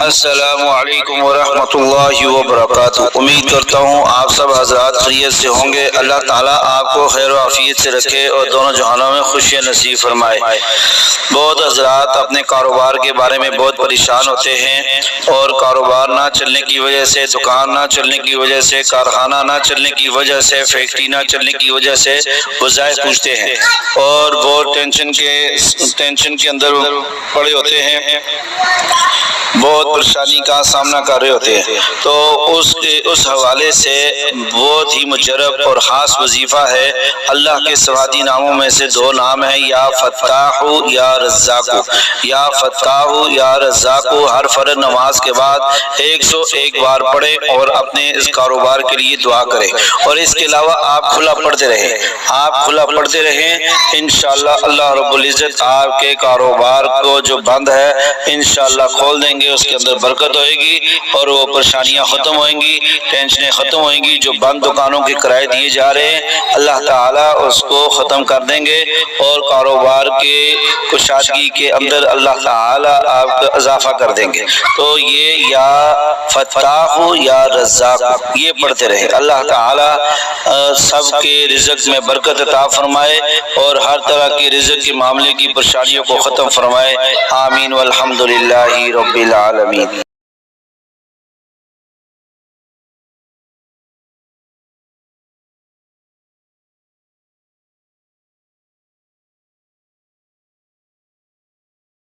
السلام علیکم ورحمۃ اللہ وبرکاتہ۔ امید کرتا ہوں آپ سب حضرات خیریت سے ہوں گے۔ اللہ تعالیٰ آپ کو خیر و عافیت سے رکھے اور دونوں جہانوں میں خوشیاں نصیب فرمائے۔ بہت حضرات اپنے کاروبار کے بارے میں بہت پریشان ہوتے ہیں اور کاروبار نہ چلنے کی وجہ سے، دکان نہ چلنے کی وجہ سے، کارخانہ نہ چلنے کی وجہ سے، فیکٹری نہ چلنے کی وجہ سے وظائف پوچھتے ہیں اور بہت ٹینشن کے اندر پڑے ہوتے ہیں، بہت پریشانی کا سامنا کر رہے ہوتے ہیں۔ تو اس حوالے سے بہت ہی مجرب اور خاص وظیفہ ہے۔ اللہ کے صفاتی ناموں میں سے دو نام ہیں، یا فتاح یا رزاق۔ یا فتاح یا رزاق ہر فرض نماز کے بعد 101 بار پڑھیں اور اپنے اس کاروبار کے لیے دعا کریں، اور اس کے علاوہ آپ کھلا پڑھتے رہیں۔ انشاءاللہ اللہ رب العزت آپ کے کاروبار کو جو بند ہے انشاءاللہ کھول دیں گے، اس کے اندر برکت ہوئے گی اور وہ پریشانیاں ختم ہوئیں گی، ٹینشنیں ختم ہوئیں گی۔ جو بند دکانوں کے کرائے دیے جا رہے ہیں اللہ تعالیٰ اس کو ختم کر دیں گے اور کاروبار کے کشادگی کے اندر اللہ تعالیٰ آپ کا اضافہ کر دیں گے۔ تو یہ یا فتاح یا رزاق یہ پڑھتے رہے۔ اللہ تعالیٰ سب کے رزق میں برکت عطا فرمائے اور ہر طرح کی رزق کے معاملے کی پریشانیوں کو ختم فرمائے۔ آمین والحمد للہ رب العالمین۔